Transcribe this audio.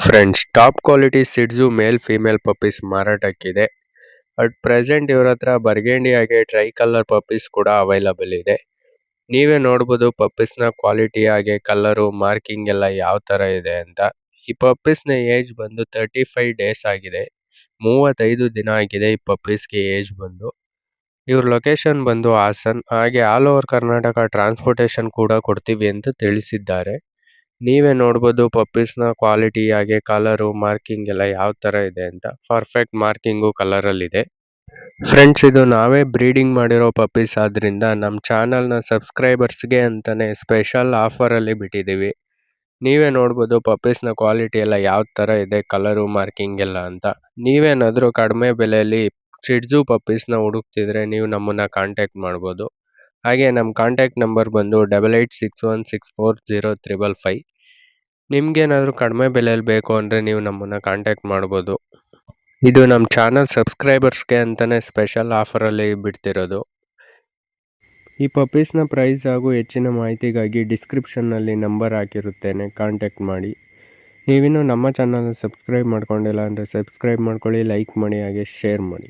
Friends, top quality Shih Tzu male female puppies ಮಾರಾಟಕ್ಕಿದೆ. At present ಇವ್ರ ಹತ್ರ ಬರ್ಗೆಂಡಿ ಹಾಗೆ ಟ್ರೈ ಕಲರ್ ಪಪ್ಪೀಸ್ ಕೂಡ ಅವೈಲಬಲ್ ಇದೆ. ನೀವೇ ನೋಡ್ಬೋದು ಪಪ್ಪೀಸ್ನ ಕ್ವಾಲಿಟಿ ಹಾಗೆ ಕಲರು ಮಾರ್ಕಿಂಗ್ ಎಲ್ಲ ಯಾವ ಥರ ಇದೆ ಅಂತ. ಈ ಪಪ್ಪೀಸ್ನ ಏಜ್ ಬಂದು 35 ಡೇಸ್ ಆಗಿದೆ. 35 ದಿನ ಆಗಿದೆ ಈ ಪಪ್ಪೀಸ್ಗೆ ಏಜ್ ಬಂದು. ಇವ್ರ ಲೊಕೇಶನ್ ಬಂದು ಹಾಸನ್, ಹಾಗೆ ಆಲ್ ಓವರ್ ಕರ್ನಾಟಕ ಟ್ರಾನ್ಸ್ಪೋರ್ಟೇಷನ್ ಕೂಡ ಕೊಡ್ತೀವಿ ಅಂತ ತಿಳಿಸಿದ್ದಾರೆ. ನೀವೇ ನೋಡ್ಬೋದು ಪಪ್ಪೀಸ್ನ ಕ್ವಾಲಿಟಿ ಹಾಗೆ ಕಲರು ಮಾರ್ಕಿಂಗ್ ಎಲ್ಲ ಯಾವ ಥರ ಇದೆ ಅಂತ. Perfect marking ಕಲರಲ್ಲಿದೆ. ಫ್ರೆಂಡ್ಸ್, ಇದು ನಾವೇ ಬ್ರೀಡಿಂಗ್ ಮಾಡಿರೋ ಪಪ್ಪೀಸ್ ಆದ್ರಿಂದ ನಮ್ಮ ಚಾನಲ್ನ ಸಬ್ಸ್ಕ್ರೈಬರ್ಸ್ಗೆ ಅಂತಾನೆ ಸ್ಪೆಷಲ್ ಆಫರಲ್ಲಿ ಬಿಟ್ಟಿದ್ದೀವಿ. ನೀವೇ ನೋಡ್ಬೋದು ಪಪ್ಪೀಸ್ನ ಕ್ವಾಲಿಟಿ ಎಲ್ಲ ಯಾವ ಥರ ಇದೆ, ಕಲರು ಮಾರ್ಕಿಂಗ್ ಎಲ್ಲ ಅಂತ. ನೀವೇನಾದರೂ ಕಡಿಮೆ ಬೆಲೆಯಲ್ಲಿ ಶಿಡ್ಜು ಪಪ್ಪೀಸ್ನ ಹುಡುಕ್ತಿದ್ರೆ ನೀವು ನಮ್ಮನ್ನು ಕಾಂಟ್ಯಾಕ್ಟ್ ಮಾಡ್ಬೋದು. ಹಾಗೆ ನಮ್ಮ ಕಾಂಟ್ಯಾಕ್ಟ್ ನಂಬರ್ ಬಂದು 8861640355. ನಿಮ್ಗೇನಾದರೂ ಕಡಿಮೆ ಬೆಲೆಯಲ್ಲಿ ಬೇಕು ಅಂದರೆ ನೀವು ನಮ್ಮನ್ನು ಕಾಂಟ್ಯಾಕ್ಟ್ ಮಾಡ್ಬೋದು. ಇದು ನಮ್ಮ ಚಾನಲ್ ಸಬ್ಸ್ಕ್ರೈಬರ್ಸ್ಗೆ ಅಂತಲೇ ಸ್ಪೆಷಲ್ ಆಫರಲ್ಲಿ ಬಿಡ್ತಿರೋದು. ಈ ಪಪ್ಪೀಸ್ನ ಪ್ರೈಸ್ ಹಾಗೂ ಹೆಚ್ಚಿನ ಮಾಹಿತಿಗಾಗಿ ಡಿಸ್ಕ್ರಿಪ್ಷನ್ನಲ್ಲಿ ನಂಬರ್ ಹಾಕಿರುತ್ತೇನೆ, ಕಾಂಟ್ಯಾಕ್ಟ್ ಮಾಡಿ. ನೀವಿನ್ನೂ ನಮ್ಮ ಚಾನಲ್ನ ಸಬ್ಸ್ಕ್ರೈಬ್ ಮಾಡ್ಕೊಂಡಿಲ್ಲ ಅಂದರೆ ಸಬ್ಸ್ಕ್ರೈಬ್ ಮಾಡ್ಕೊಳ್ಳಿ, ಲೈಕ್ ಮಾಡಿ ಹಾಗೆ ಶೇರ್ ಮಾಡಿ.